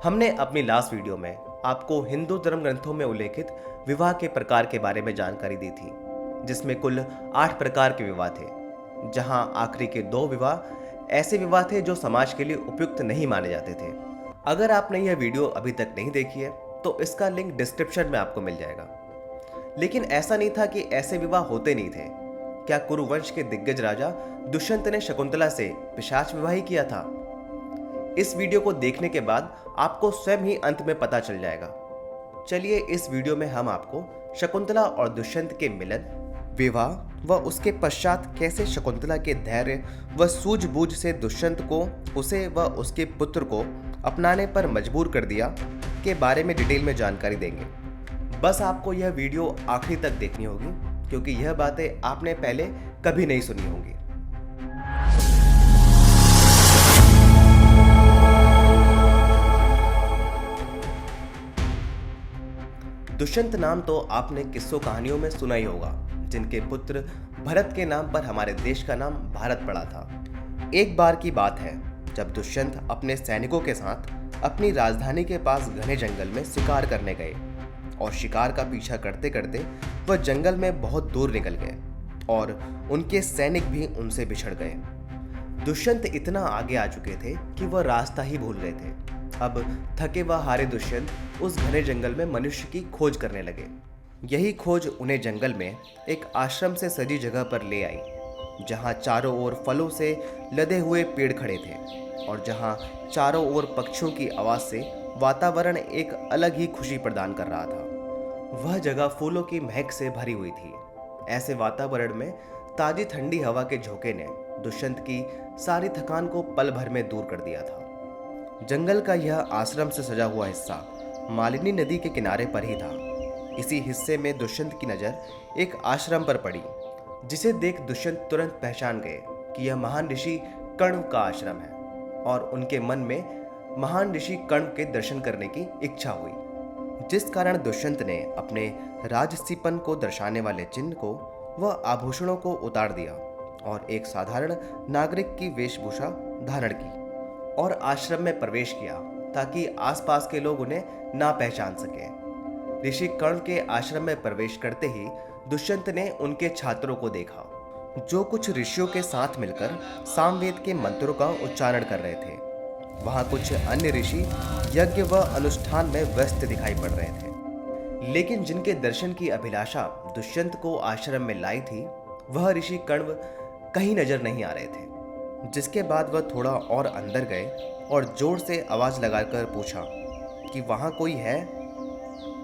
हमने अपनी last video में आपको हिंदू धर्म ग्रंथों में उल्लेखित विवाह के प्रकार के बारे में जानकारी दी थी, जिसमें कुल 8 प्रकार के विवाह थे, जहां आखिरी के 2 विवाह ऐसे विवाह थे जो समाज के लिए उपयुक्त नहीं माने जाते थे। अगर आपने यह वीडियो अभी तक नहीं देखी है तो इसका लिंक डिस्क्रिप्शन में आपको मिल जाएगा। लेकिन ऐसा नहीं था कि ऐसे विवाह होते नहीं थे। क्या कुरुवंश के दिग्गज राजा दुष्यंत ने शकुंतला से पिशाच विवाह ही किया था? इस वीडियो को देखने के बाद आपको स्वयं ही अंत में पता चल जाएगा। चलिए इस वीडियो में हम आपको शकुंतला और दुष्यंत के मिलन, विवाह व उसके पश्चात कैसे शकुंतला के धैर्य व सूझबूझ से दुष्यंत को उसे व उसके पुत्र को अपनाने पर मजबूर कर दिया के बारे में डिटेल में जानकारी देंगे। बस आपको यह वीडियो आखिरी तक देखनी होगी, क्योंकि यह बातें आपने पहले कभी नहीं सुनी होंगी। दुष्यंत नाम तो आपने किस्सों कहानियों में सुना ही होगा, जिनके पुत्र भरत के नाम पर हमारे देश का नाम भारत पड़ा था। एक बार की बात है जब दुष्यंत अपने सैनिकों के साथ अपनी राजधानी के पास घने जंगल में शिकार करने गए और शिकार का पीछा करते करते वह जंगल में बहुत दूर निकल गए और उनके सैनिक भी उनसे बिछड़ गए। दुष्यंत इतना आगे आ चुके थे कि वह रास्ता ही भूल गए थे। अब थके व हारे दुष्यंत उस घने जंगल में मनुष्य की खोज करने लगे। यही खोज उन्हें जंगल में एक आश्रम से सजी जगह पर ले आई, जहां चारों ओर फलों से लदे हुए पेड़ खड़े थे और जहां चारों ओर पक्षियों की आवाज से वातावरण एक अलग ही खुशी प्रदान कर रहा था। वह जगह फूलों की महक से भरी हुई थी। ऐसे वातावरण में ताजी ठंडी हवा के झोंके ने दुष्यंत की सारी थकान को पल भर में दूर कर दिया था। जंगल का यह आश्रम से सजा हुआ हिस्सा मालिनी नदी के किनारे पर ही था। इसी हिस्से में दुष्यंत की नजर एक आश्रम पर पड़ी, जिसे देख दुष्यंत तुरंत पहचान गए कि यह महान ऋषि कण्व का आश्रम है और उनके मन में महान ऋषि कण्व के दर्शन करने की इच्छा हुई, जिस कारण दुष्यंत ने अपने राजसीपन को दर्शाने वाले चिन्ह को व आभूषणों को उतार दिया और एक साधारण नागरिक की वेशभूषा धारण की और आश्रम में प्रवेश किया, ताकि आसपास के लोग उन्हें ना पहचान सके। ऋषि कर्ण के आश्रम में प्रवेश करते ही दुष्यंत ने उनके छात्रों को देखा, जो कुछ ऋषियों के साथ मिलकर सामवेद के मंत्रों का उच्चारण कर रहे थे। वहां कुछ अन्य ऋषि यज्ञ व अनुष्ठान में व्यस्त दिखाई पड़ रहे थे, लेकिन जिनके दर्शन की अभिलाषा दुष्यंत को आश्रम में लाई थी, वह ऋषि कण्व कहीं नजर नहीं आ रहे थे। जिसके बाद वह थोड़ा और अंदर गए और जोर से आवाज लगाकर पूछा कि वहां कोई है।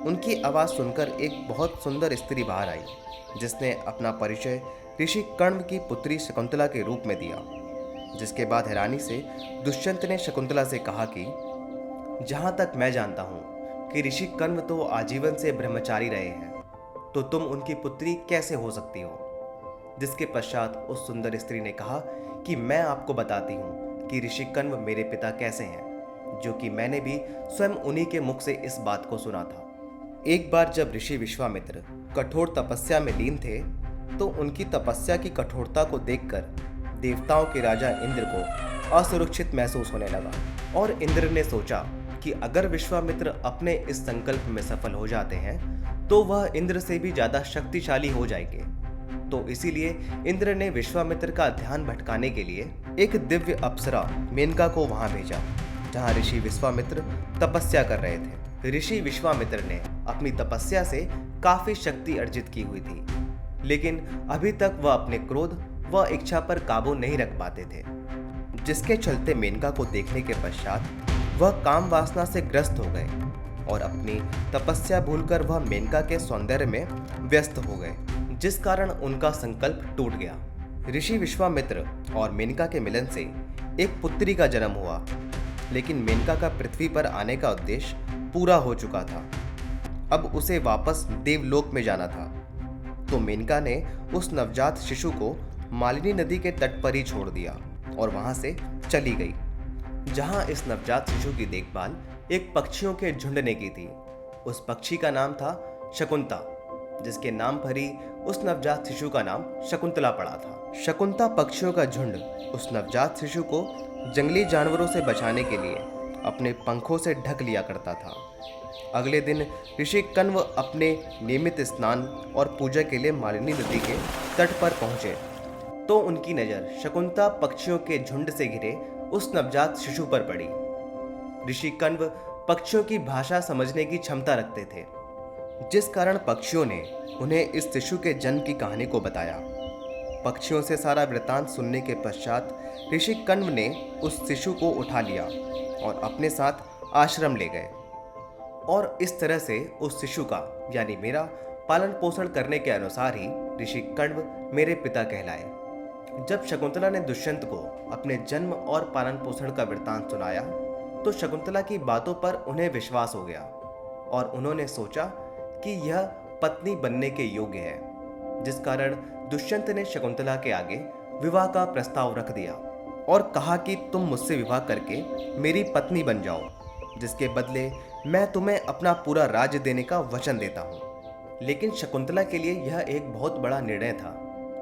उनकी आवाज सुनकर एक बहुत सुंदर स्त्री बाहर आई, जिसने अपना परिचय ऋषि कण्व की पुत्री शकुंतला के रूप में दिया। जिसके बाद हैरानी से दुष्यंत ने शकुंतला से कहा कि जहां तक मैं जानता हूं कि ऋषि कण्व तो आजीवन से ब्रह्मचारी रहे हैं, तो तुम उनकी पुत्री कैसे हो सकती हो? जिसके पश्चात उस सुंदर स्त्री ने कहा कि मैं आपको बताती हूँ कि ऋषि कण्व मेरे पिता कैसे हैं, जो कि मैंने भी स्वयं उन्हीं के मुख से इस बात को सुना था। एक बार जब ऋषि विश्वामित्र कठोर तपस्या में लीन थे, तो उनकी तपस्या की कठोरता को देखकर देवताओं के राजा इंद्र को असुरक्षित महसूस होने लगा और इंद्र ने सोचा कि अगर विश्वामित्र अपने इस संकल्प में सफल हो जाते हैं तो वह इंद्र से भी ज्यादा शक्तिशाली हो जाएंगे। तो इसीलिए इंद्र ने विश्वामित्र का ध्यान भटकाने के लिए एक दिव्य अप्सरा मेनका को वहां भेजा, जहां ऋषि विश्वामित्र तपस्या कर रहे थे। ऋषि विश्वामित्र ने अपनी तपस्या से काफी शक्ति अर्जित की हुई थी, लेकिन अभी तक वह अपने क्रोध व इच्छा पर काबू नहीं रख पाते थे, जिसके चलते मेनका को देखने के पश्चात वह काम वासना से ग्रस्त हो गए और अपनी तपस्या भूलकर वह मेनका के सौंदर्य में व्यस्त हो गए, जिस कारण उनका संकल्प टूट गया। ऋषि विश्वामित्र और मेनका के मिलन से एक पुत्री का जन्म हुआ, लेकिन मेनका का पृथ्वी पर आने का उद्देश्य पूरा हो चुका था। अब उसे वापस देवलोक में जाना था, तो मेनका ने उस नवजात शिशु को मालिनी नदी के तट पर ही छोड़ दिया और वहां से चली गई, जहां इस नवजात शिशु की देखभाल एक पक्षियों के झुंड ने की थी। उस पक्षी का नाम था शकुंता, जिसके नाम पर ही उस नवजात शिशु का नाम शकुंतला पड़ा था। शकुंता पक्षियों का झुंड उस नवजात शिशु को जंगली जानवरों से बचाने के लिए अपने पंखों से ढक लिया करता था। अगले दिन ऋषि कण्व अपने नियमित स्नान और पूजा के लिए मालिनी नदी के तट पर पहुंचे तो उनकी नज़र शकुंतला पक्षियों के झुंड से घिरे उस नवजात शिशु पर पड़ी। ऋषि कण्व पक्षियों की भाषा समझने की क्षमता रखते थे, जिस कारण पक्षियों ने उन्हें इस शिशु के जन्म की कहानी को बताया। पक्षियों से सारा वृत्तांत सुनने के पश्चात ऋषि कण्व ने उस शिशु को उठा लिया और अपने साथ आश्रम ले गए और इस तरह से उस शिशु का यानी मेरा पालन पोषण करने के अनुसार ही ऋषि कण्व मेरे पिता कहलाए। जब शकुंतला ने दुष्यंत को अपने जन्म और पालन पोषण का वृत्तांत सुनाया तो शकुंतला की बातों पर उन्हें विश्वास हो गया और उन्होंने सोचा कि यह पत्नी बनने के योग्य है, जिस कारण दुष्यंत ने शकुंतला के आगे विवाह का प्रस्ताव रख दिया और कहा कि तुम मुझसे विवाह करके मेरी पत्नी बन जाओ, जिसके बदले मैं तुम्हें अपना पूरा राज्य देने का वचन देता हूँ। लेकिन शकुंतला के लिए यह एक बहुत बड़ा निर्णय था,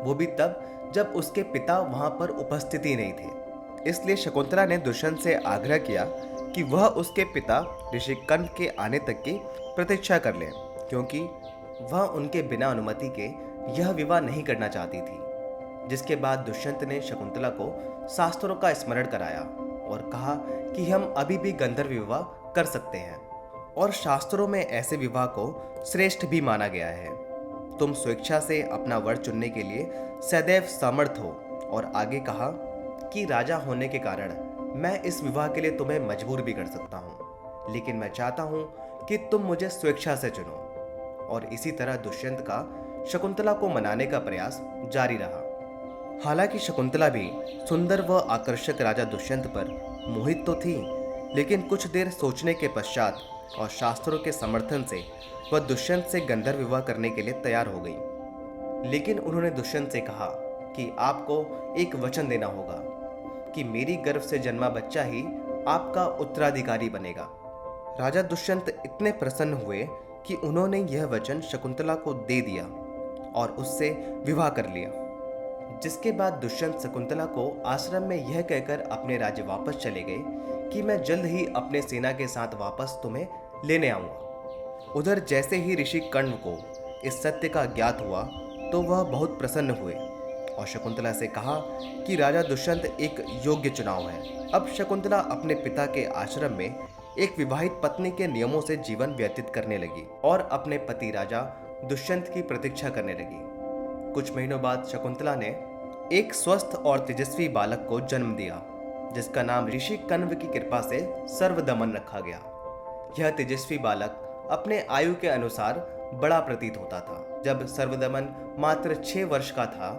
वो भी तब जब उसके पिता वहां पर उपस्थित ही नहीं थे। इसलिए शकुंतला ने दुष्यंत से आग्रह किया कि वह उसके पिता ऋषि कण्व के आने तक की प्रतीक्षा कर ले, क्योंकि वह उनके बिना अनुमति के यह विवाह नहीं करना चाहती थी। जिसके बाद दुष्यंत ने शकुंतला को शास्त्रों का स्मरण कराया और कहा कि हम अभी भी गंधर्व विवाह कर सकते हैं और शास्त्रों में ऐसे विवाह को श्रेष्ठ भी माना गया है। तुम स्वेच्छा से अपना वर चुनने के लिए सदैव समर्थ हो। और आगे कहा कि राजा होने के कारण मैं इस विवाह के लिए तुम्हें मजबूर भी कर सकता हूँ, लेकिन मैं चाहता हूँ कि तुम मुझे स्वेच्छा से चुनो। और इसी तरह दुष्यंत का शकुंतला को मनाने का प्रयास जारी रहा। हालांकि शकुंतला भी सुंदर व आकर्षक राजा दुष्यंत पर मोहित तो थी, लेकिन कुछ देर सोचने के पश्चात और शास्त्रों के समर्थन से वह दुष्यंत से गंधर्व विवाह करने के लिए तैयार हो गई। लेकिन उन्होंने दुष्यंत से कहा कि आपको एक वचन देना होगा कि मेरी गर्भ से जन्मा बच्चा ही आपका उत्तराधिकारी बनेगा। राजा दुष्यंत इतने प्रसन्न हुए कि उन्होंने यह वचन शकुंतला को दे दिया और उससे विवाह कर लिया। जिसके बाद दुष्यंत शकुंतला को आश्रम में यह कहकर अपने राज्य वापस चले गए कि मैं जल्द ही अपने सेना के साथ वापस तुम्हें लेने आऊंगा। उधर जैसे ही ऋषि कण्व को इस सत्य का ज्ञात हुआ तो वह बहुत प्रसन्न हुए और शकुंतला से कहा कि राजा दुष्यंत एक योग्य चुनाव है। अब शकुंतला अपने पिता के आश्रम में एक विवाहित पत्नी के नियमों से जीवन व्यतीत करने लगी और अपने पति राजा दुष्यंत की प्रतीक्षा करने लगी। कुछ महीनों बाद शकुंतला ने एक स्वस्थ और तेजस्वी बालक को जन्म दिया, जिसका नाम ऋषि कण्व की कृपा से सर्वदमन रखा गया। यह तेजस्वी बालक अपने आयु के अनुसार बड़ा प्रतीत होता था। जब सर्वदमन मात्र 6 वर्ष का था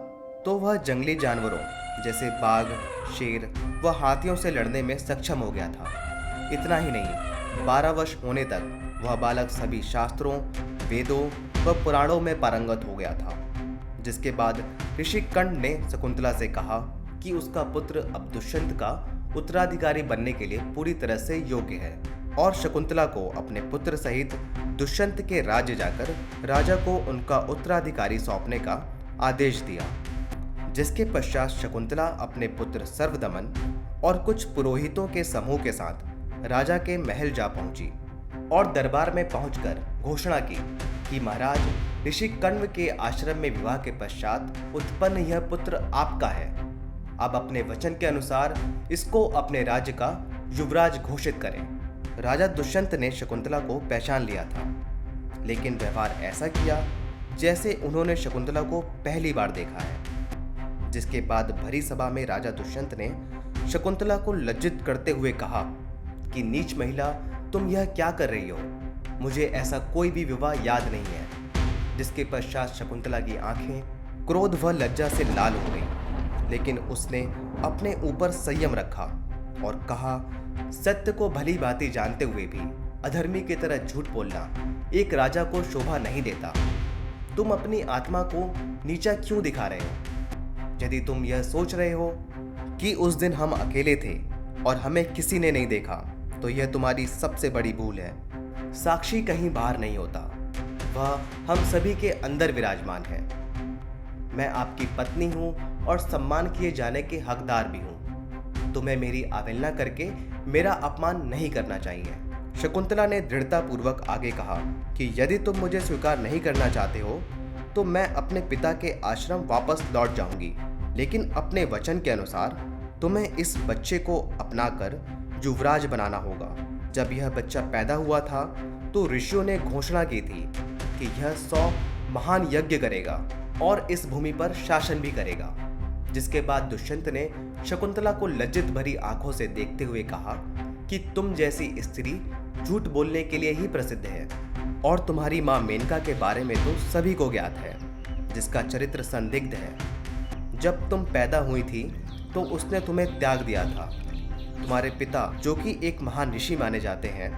तो वह जंगली जानवरों जैसे बाघ, शेर व हाथियों से लड़ने में सक्षम हो गया था। इतना ही नहीं, 12 वर्ष होने तक वह बालक सभी शास्त्रों, वेदों व पुराणों में पारंगत हो गया था। जिसके बाद ऋषि कण्व ने शकुंतला से कहा कि उसका पुत्र अब दुष्यंत का उत्तराधिकारी बनने के लिए पूरी तरह से योग्य है और शकुंतला को अपने पुत्र सहित दुष्यंत के राज्य जाकर राजा को उनका उत्तराधिकारी सौंपने का आदेश दिया। जिसके पश्चात शकुंतला अपने पुत्र सर्वदमन और कुछ पुरोहितों के समूह के साथ राजा के महल जा पहुंची और दरबार में पहुंचकर घोषणा की कि महाराज, ऋषि कण्व के आश्रम में विवाह के पश्चात उत्पन्न यह पुत्र आपका है। अब अपने वचन के अनुसार इसको अपने राज्य का युवराज घोषित करें। राजा दुष्यंत ने शकुंतला को पहचान लिया था, लेकिन व्यवहार ऐसा किया जैसे उन्होंने शकुंतला को पहली बार देखा है। जिसके बाद भरी सभा में राजा दुष्यंत ने शकुंतला को लज्जित करते हुए कहा कि नीच महिला, तुम यह क्या कर रही हो? मुझे ऐसा कोई भी विवाह याद नहीं है। जिसके पश्चात शकुंतला की आंखें क्रोध व लज्जा से लाल हो गई, लेकिन उसने अपने ऊपर संयम रखा और कहा, सत्य को भली भांति जानते हुए भी अधर्मी की तरह झूठ बोलना एक राजा को शोभा नहीं देता। तुम अपनी आत्मा को नीचा क्यों दिखा रहे हो? यदि तुम यह सोच रहे हो कि उस दिन हम अकेले थे और हमें किसी ने नहीं देखा, तो यह तुम्हारी सबसे बड़ी भूल है। साक्षी कहीं बाहर नहीं होता, वह हम सभी के अंदर विराजमान है। मैं आपकी पत्नी हूँ और सम्मान किए जाने के हकदार भी हूँ। तुम्हें मेरी अवहेलना करके मेरा अपमान नहीं करना चाहिए। शकुंतला ने दृढ़तापूर्वक आगे कहा कि यदि तुम मुझे स्वीकार नहीं करना चाहते हो तो मैं अपने पिता के आश्रम वापस लौट जाऊंगी, लेकिन अपने वचन के अनुसार तुम्हें इस बच्चे को अपनाकर युवराज बनाना होगा। जब यह बच्चा पैदा हुआ था तो ऋषियों ने घोषणा की थी कि यह 100 महान यज्ञ करेगा और इस भूमि पर शासन भी करेगा। जिसके बाद दुष्यंत ने शकुंतला को लज्जित भरी आंखों से देखते हुए कहा कि तुम जैसी स्त्री झूठ बोलने के लिए ही प्रसिद्ध है और तुम्हारी मां मेनका के बारे में तो सभी को ज्ञात है, जिसका चरित्र संदिग्ध है। जब तुम पैदा हुई थी तो उसने तुम्हें त्याग दिया था। तुम्हारे पिता, जो कि एक महान ऋषि माने जाते हैं,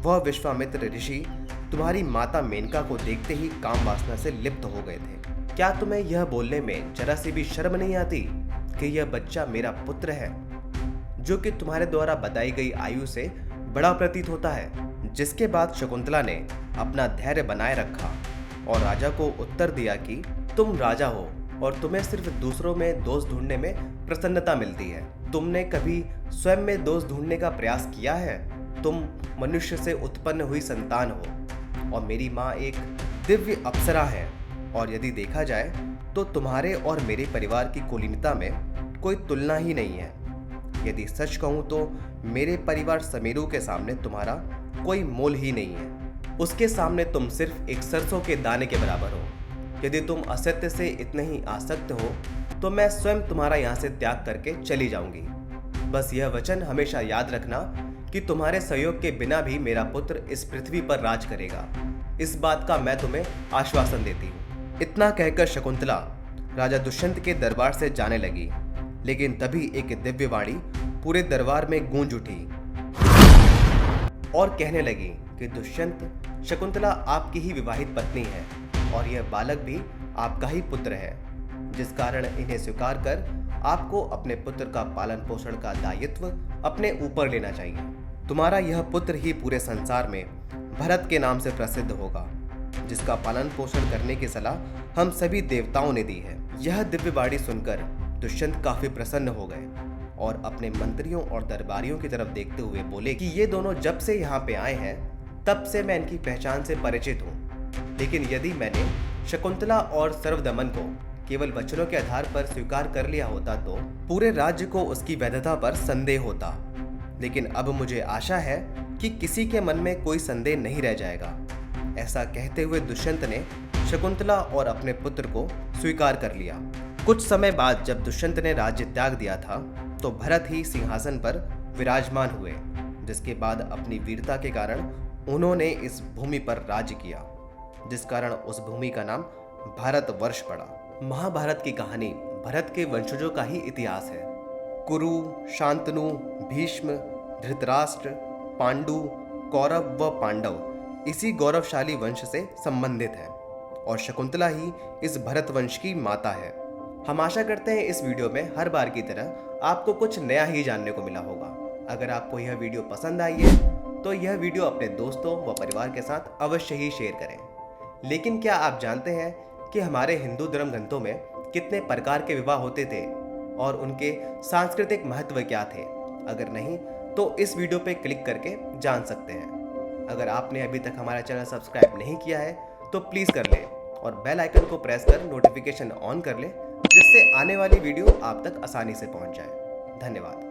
वह विश्वामित्र ऋषि तुम्हारी माता मेनका को देखते ही काम वासना से लिप्त हो गए थे। क्या तुम्हें यह बोलने में जरा सी भी शर्म नहीं आती कि यह बच्चा मेरा पुत्र है, जो कि तुम्हारे द्वारा बताई गई आयु से बड़ा प्रतीत होता है? जिसके बाद शकुंतला ने अपना धैर्य बनाए रखा और राजा को उत्तर दिया कि तुम राजा हो और तुम्हें सिर्फ दूसरों में दोष ढूंढने में प्रसन्नता मिलती है। तुमने कभी स्वयं में दोष ढूंढने का प्रयास किया है? तुम मनुष्य से उत्पन्न हुई संतान हो और मेरी माँ एक दिव्य अप्सरा है, और यदि देखा जाए तो तुम्हारे और मेरे परिवार की कुलीनता में कोई तुलना ही नहीं है। यदि सच कहूं तो मेरे परिवार समेरू के सामने तुम्हारा कोई मोल ही नहीं है। उसके सामने तुम सिर्फ एक सरसों के दाने के बराबर हो। यदि तुम असत्य से इतने ही आसक्त हो तो मैं स्वयं तुम्हारा यहाँ से त्याग करके चली जाऊंगी। बस यह वचन हमेशा याद रखना कि तुम्हारे सहयोग के बिना भी मेरा पुत्र इस पृथ्वी पर राज करेगा। इस बात का मैं तुम्हें आश्वासन देती हूँ। इतना कहकर शकुंतला राजा दुष्यंत के दरबार से जाने लगी, लेकिन तभी एक दिव्यवाणी पूरे दरबार में गूंज उठी और कहने लगी कि दुष्यंत, शकुंतला आपकी ही विवाहित पत्नी है और यह बालक भी आपका ही पुत्र है, जिस कारण इन्हें स्वीकार कर आपको अपने पुत्र का पालन पोषण का दायित्व अपने ऊपर लेना चाहिए। तुम्हारा यह पुत्र ही पूरे संसार में भरत के नाम से प्रसिद्ध होगा, जिसका पालन पोषण करने की सलाह हम सभी देवताओं ने दी है। यह दिव्यवाणी सुनकर दुष्यंत काफी प्रसन्न हो गए और अपने मंत्रियों और दरबारियों की तरफ देखते हुए बोले कि ये दोनों जब से यहाँ पे आए हैं तब से मैं इनकी पहचान से परिचित हूँ, लेकिन यदि मैंने शकुंतला और सर्वदमन को केवल वचनों के आधार पर स्वीकार कर लिया होता तो पूरे राज्य को उसकी वैधता पर संदेह होता। लेकिन अब मुझे आशा है कि किसी के मन में कोई संदेह नहीं रह जाएगा। ऐसा कहते हुए दुष्यंत ने शकुंतला और अपने पुत्र को स्वीकार कर लिया। कुछ समय बाद जब दुष्यंत ने राज्य त्याग दिया था तो भरत ही सिंहासन पर विराजमान हुए, जिसके बाद अपनी वीरता के कारण उन्होंने इस भूमि पर राज्य किया, जिस कारण उस भूमि का नाम भारतवर्ष पड़ा। महाभारत की कहानी भरत के वंशजों का ही इतिहास है। कुरु, शांतनु, भीष्म, धृतराष्ट्र, पांडु, कौरव व पांडव इसी गौरवशाली वंश से संबंधित है और शकुंतला ही इस भरत वंश की माता है। हम आशा करते हैं इस वीडियो में हर बार की तरह आपको कुछ नया ही जानने को मिला होगा। अगर आपको यह वीडियो पसंद आई है तो यह वीडियो अपने दोस्तों व परिवार के साथ अवश्य ही शेयर करें। लेकिन क्या आप जानते हैं कि हमारे हिंदू धर्म ग्रंथों में कितने प्रकार के विवाह होते थे और उनके सांस्कृतिक महत्व क्या थे? अगर नहीं तो इस वीडियो पे क्लिक करके जान सकते हैं। अगर आपने अभी तक हमारा चैनल सब्सक्राइब नहीं किया है तो प्लीज़ कर ले और बेल आइकन को प्रेस कर नोटिफिकेशन ऑन कर ले, जिससे आने वाली वीडियो आप तक आसानी से पहुंच जाए। धन्यवाद।